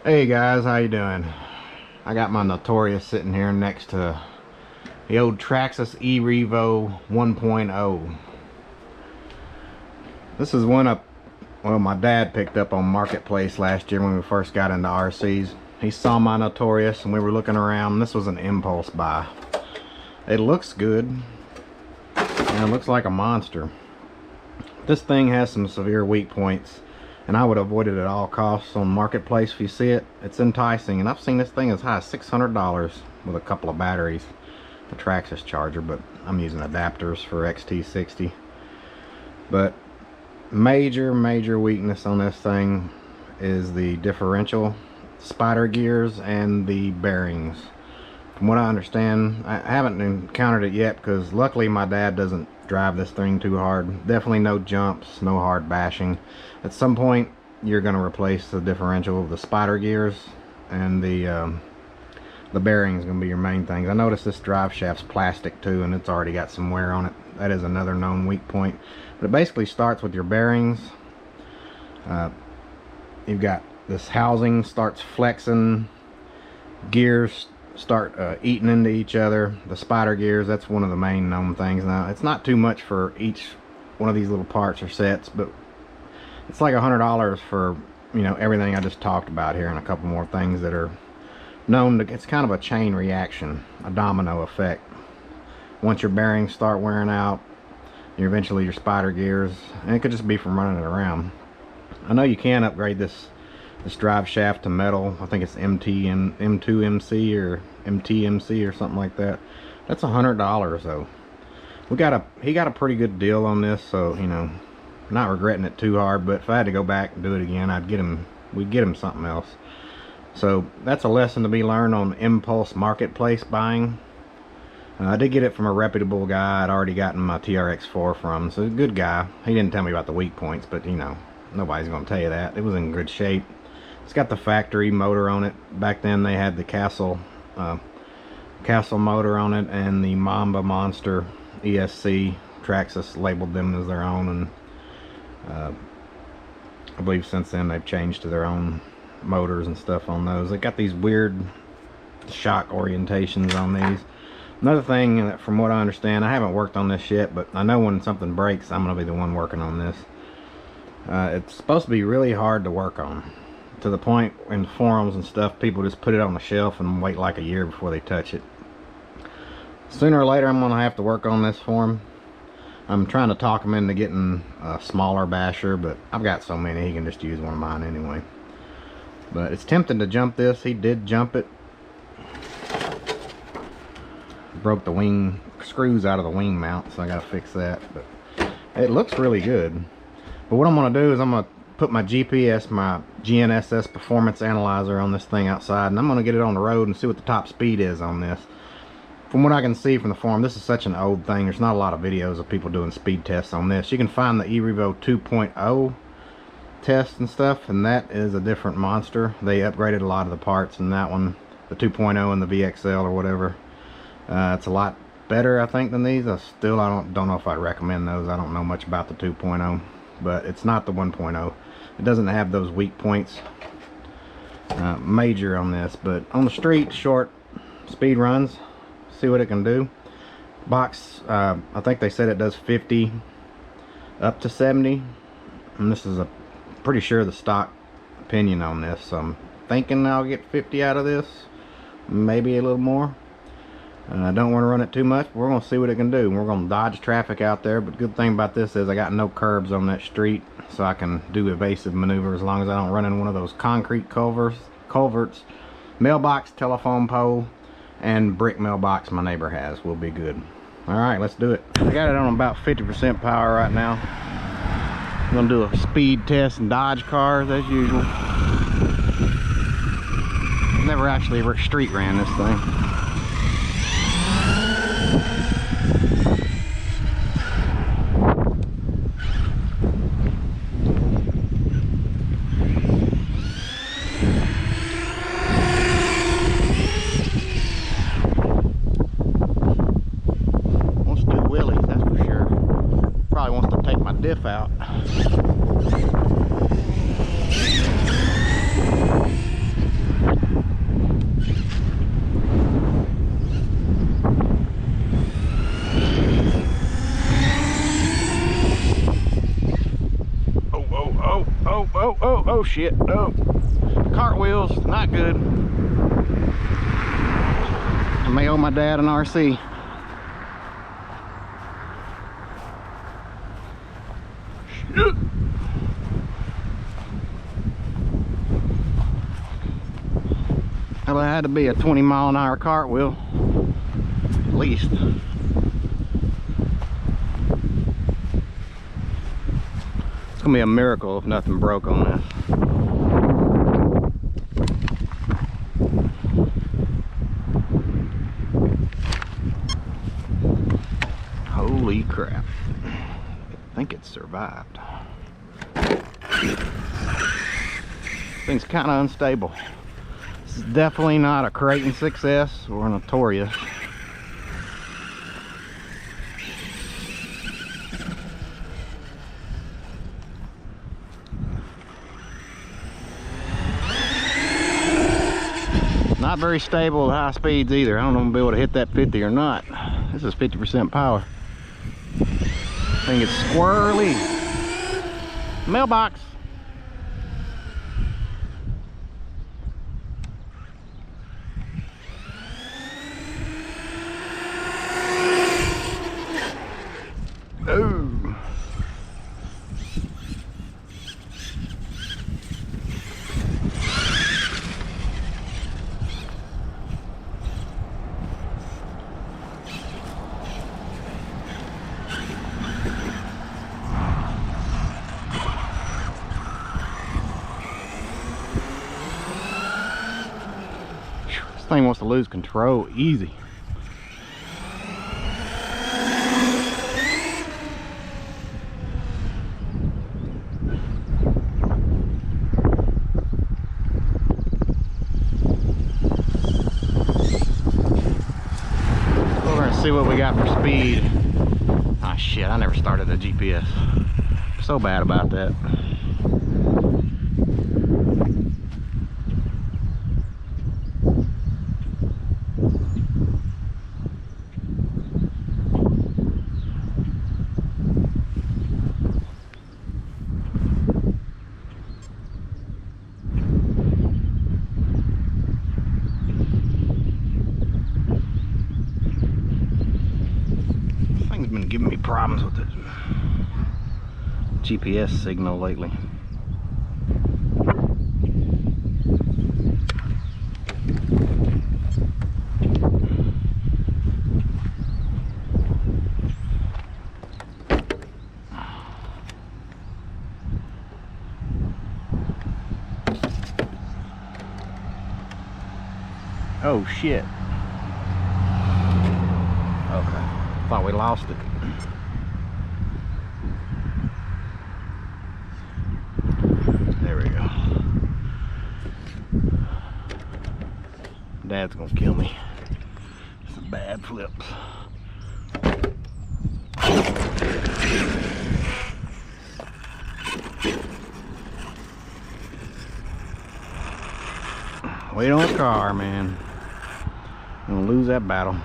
Hey guys, how you doing? I got my Notorious sitting here next to the old Traxxas E Revo 1.0. This is one my dad picked up on Marketplace last year when we first got into RCs. He saw my Notorious and we were looking around. This was an impulse buy. It looks good and it looks like a monster. This thing has some severe weak points, and I would avoid it at all costs on Marketplace. If you see it, it's enticing, and I've seen this thing as high as $600 with a couple of batteries, the Traxxas charger, but I'm using adapters for XT60. But major weakness on this thing is the differential, spider gears, and the bearings. From what I understand, I haven't encountered it yet because luckily my dad doesn't drive this thing too hard. Definitely no jumps, no hard bashing. At some point you're going to replace the differential of the spider gears, and the bearing is going to be your main things. I noticed this drive shaft's plastic too, and it's already got some wear on it. That is another known weak point. But it basically starts with your bearings. You've got this housing starts flexing, gears start eating into each other. The spider gears, that's one of the main known things. Now it's not too much for each one of these little parts or sets, but it's like $100 for, you know, everything I just talked about here and a couple more things that are known to. It's kind of a chain reaction, a domino effect. Once your bearings start wearing out, eventually your spider gears, and it could just be from running it around. I know you can upgrade this drive shaft to metal. I think it's M2MC or MTMC or something like that. That's $100 though. He got a pretty good deal on this, so you know, not regretting it too hard. But if I had to go back and do it again, we'd get him something else. So that's a lesson to be learned on impulse marketplace buying. I did get it from a reputable guy I'd already gotten my TRX4 from, so a good guy. He didn't tell me about the weak points, but you know, nobody's gonna tell you that. It was in good shape. It's got the factory motor on it. Back then they had the Castle motor on it, and the Mamba Monster ESC. Traxxas labeled them as their own, and I believe since then they've changed to their own motors and stuff on those. They got these weird shock orientations on these. Another thing that, from what I understand, I haven't worked on this yet, but I know when something breaks I'm gonna be the one working on this. It's supposed to be really hard to work on, to the point in forums and stuff people just put it on the shelf and wait like a year before they touch it. Sooner or later I'm gonna have to work on this for him. I'm trying to talk him into getting a smaller basher, but I've got so many he can just use one of mine anyway. But it's tempting to jump this. He did jump it. Broke the wing screws out of the wing mount, so I gotta fix that. But it looks really good. But what I'm gonna do is I'm gonna put my GPS, my GNSS performance analyzer on this thing outside, and I'm gonna get it on the road and see what the top speed is on this. From what I can see from the forum, this is such an old thing. There's not a lot of videos of people doing speed tests on this. You can find the E Revo 2.0 test and stuff, and that is a different monster. They upgraded a lot of the parts in that one, the 2.0 and the VXL or whatever. It's a lot better, I think, than these. I don't know if I'd recommend those. I don't know much about the 2.0, but it's not the 1.0. It doesn't have those weak points major on this. But on the street, short speed runs, see what it can do. Box, I think they said it does 50 up to 70, and this is pretty sure the stock opinion on this, so I'm thinking I'll get 50 out of this, maybe a little more. I don't want to run it too much, but we're going to see what it can do. We're going to dodge traffic out there, but the good thing about this is I got no curbs on that street, so I can do evasive maneuvers as long as I don't run in one of those concrete culverts, mailbox, telephone pole, and brick mailbox my neighbor has. We'll be good. Alright, let's do it. I got it on about 50% power right now. I'm going to do a speed test and dodge cars as usual. Never actually street ran this thing. Diff out. shit, no. Cartwheels, not good. I may owe my dad an RC. Shit. Well, it had to be a 20-mile-an-hour cartwheel, at least. It's gonna be a miracle if nothing broke on this. Holy crap. I think it survived. Thing's kind of unstable. This is definitely not a Creighton 6S or a Notorious. Not very stable at high speeds either. I don't know if I'm gonna be able to hit that 50 or not. This is 50% power. I think it's squirrely. Mailbox. Oh. This thing wants to lose control easy. We're gonna see what we got for speed. Ah, shit, I never started a GPS. So bad about that. Been giving me problems with the GPS signal lately. Oh shit. Okay. Thought we lost it. There we go. Dad's gonna kill me. Some bad flips. Wait on the car, man. I'm gonna lose that battle.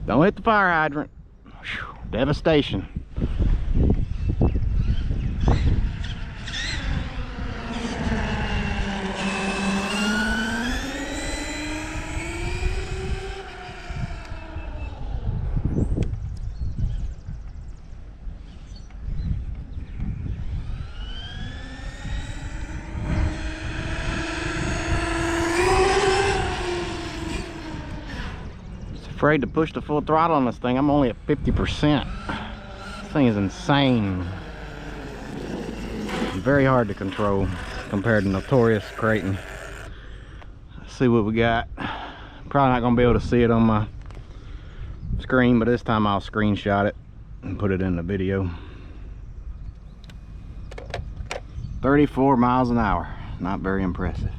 Don't hit the fire hydrant. Whew, devastation. Afraid to push the full throttle on this thing. I'm only at 50%. This thing is insane. Very hard to control compared to Notorious Creighton. Let's see what we got. Probably not gonna be able to see it on my screen, but this time I'll screenshot it and put it in the video. 34 miles an hour. Not very impressive.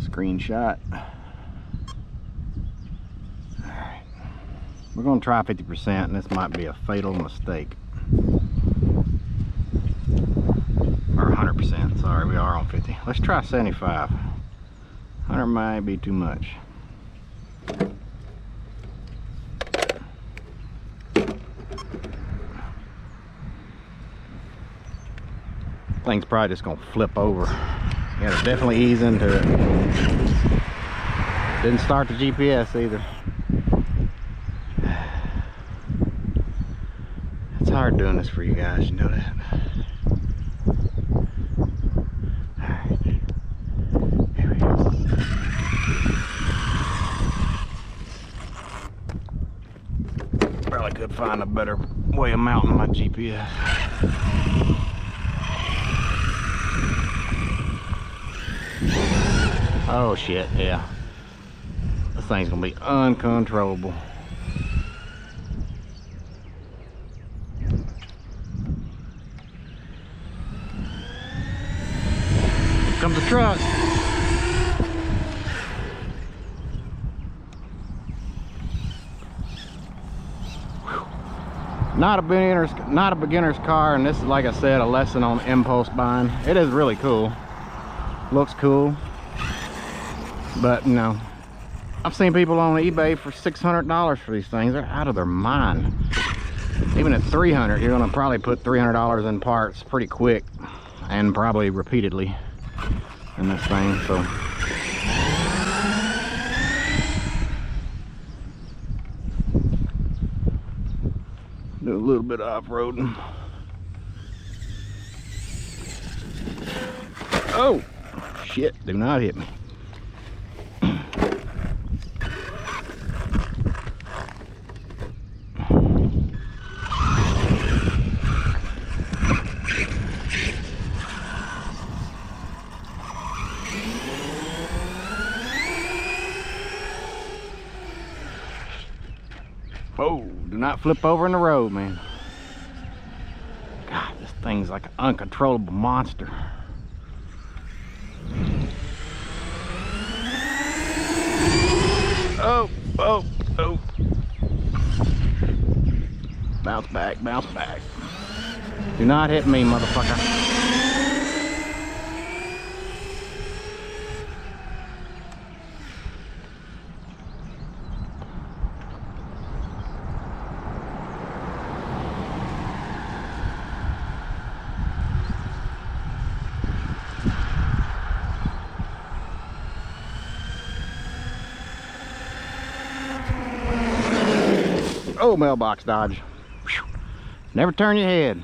Screenshot. We're going to try 50%, and this might be a fatal mistake. Or 100%, sorry, we are on 50. Let's try 75. 100 might be too much. Thing's probably just gonna flip over. You gotta definitely ease into it. Didn't start the GPS either. It's hard doing this for you guys, you know that. Alright. Here we go. Probably could find a better way of mounting my GPS. Oh shit, yeah. This thing's gonna be uncontrollable. Here comes the truck. Not a beginner's car, and this is, like I said, a lesson on impulse buying. It is really cool. Looks cool. But, you know, I've seen people on eBay for $600 for these things. They're out of their mind. Even at $300, you're gonna probably put $300 in parts pretty quick, and probably repeatedly in this thing. So do a little bit of off-roading. Oh shit, do not hit me. Oh, do not flip over in the road, man. God, this thing's like an uncontrollable monster. Oh, oh, oh. Bounce back, bounce back. Do not hit me, motherfucker. Oh, mailbox dodge. Whew. Never turn your head.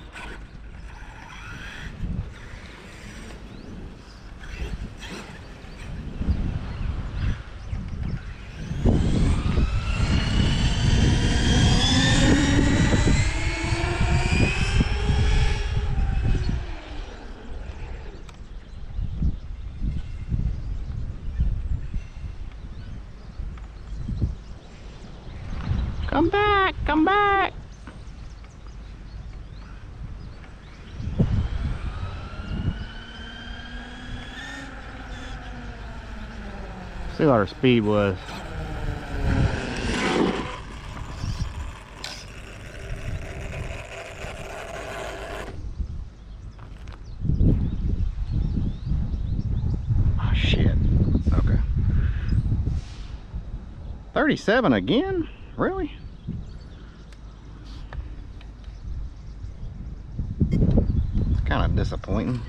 Come back, come back. See what our speed was. Oh shit. Okay. 37 again? Really? It's kind of disappointing.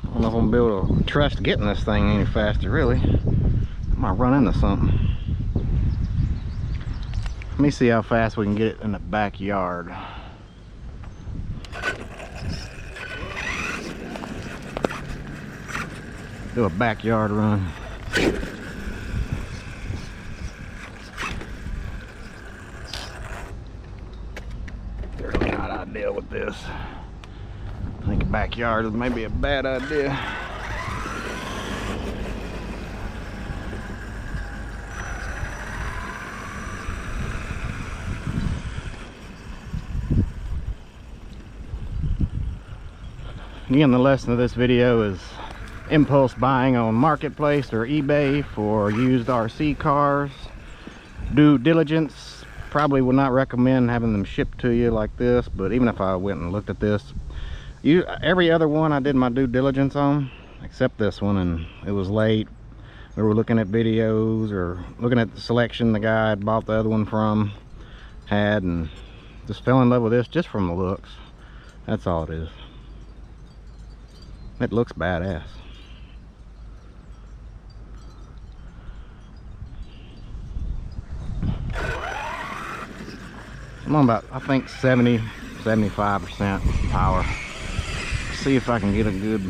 I don't know if I'm gonna be able to trust getting this thing any faster, really. I might run into something. Let me see how fast we can get it in the backyard. Do a backyard run. Really not ideal with this. I think a backyard is maybe a bad idea. Again, the lesson of this video is impulse buying on Marketplace or eBay for used RC cars. Due diligence, probably would not recommend having them shipped to you like this, but even if I went and looked at this, every other one I did my due diligence on, except this one, and it was late. We were looking at videos or looking at the selection the guy had bought the other one from had, and just fell in love with this just from the looks. That's all it is. It looks badass. I'm on about, I think, 75% power. See if I can get a good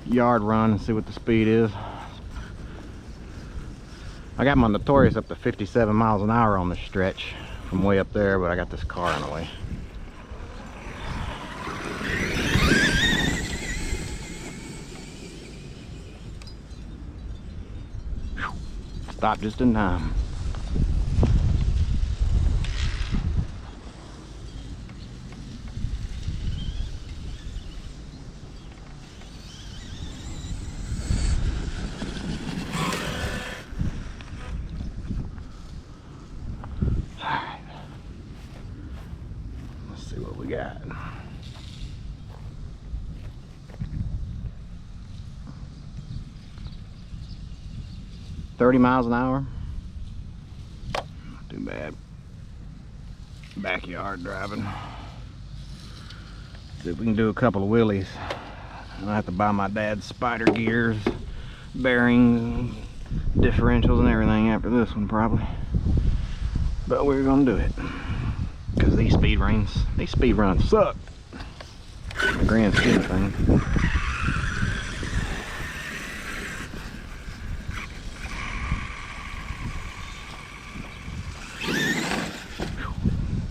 yard run and see what the speed is. I got my Notorious up to 57 miles an hour on this stretch from way up there, but I got this car in the way. Stopped just in time. Alright. Let's see what we got. $30 miles an hour. Not too bad. Backyard driving. See if we can do a couple of wheelies. I'll have to buy my dad's spider gears, bearings, differentials and everything after this one probably. But we're gonna do it. Because these speed runs suck. In the grand scheme of things.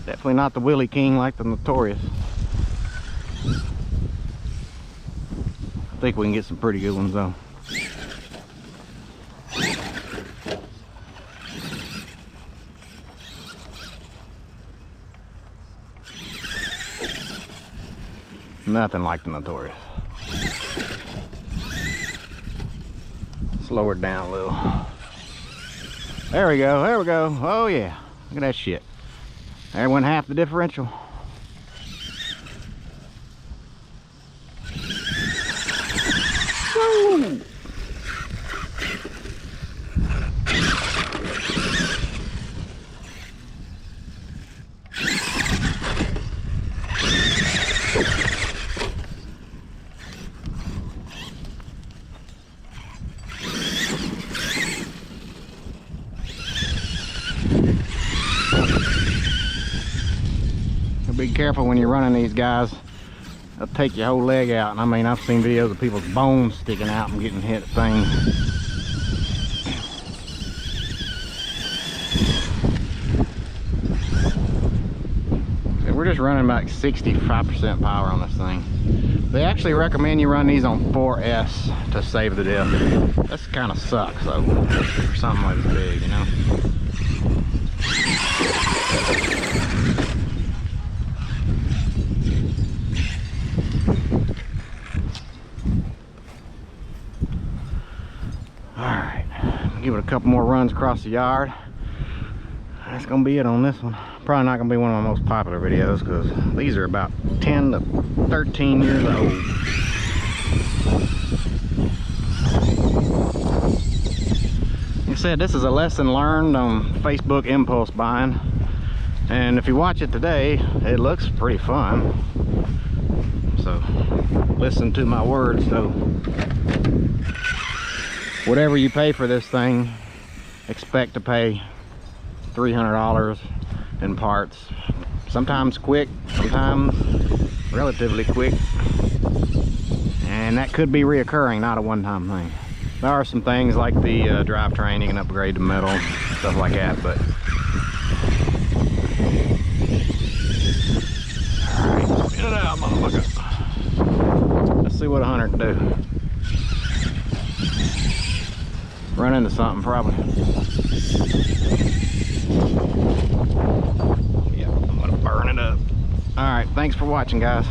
Definitely not the wheelie king like the Notorious. I think we can get some pretty good ones though. Nothing like the Notorious. Slow her down a little. There we go, there we go. Oh yeah, look at that shit. There went half the differential. Woo! Be careful when you're running these guys. They'll take your whole leg out. And I mean, I've seen videos of people's bones sticking out and getting hit at things. So we're just running about 65% power on this thing. They actually recommend you run these on 4S to save the diff. That's kind of sucks though, for something like this big, you know. Give it a couple more runs across the yard. That's gonna be it on this one. Probably not gonna be one of my most popular videos because these are about 10 to 13 years old. Like I said, this is a lesson learned on Facebook impulse buying, and if you watch it today, it looks pretty fun. So listen to my words though. Whatever you pay for this thing, expect to pay $300 in parts. Sometimes quick, sometimes relatively quick. And that could be reoccurring, not a one-time thing. There are some things like the drivetrain, you can upgrade to metal, stuff like that, but... Alright, spin it out, motherfucker. Let's see what a hunter can do. Run into something probably. Yeah, I'm gonna burn it up. All right, thanks for watching, guys.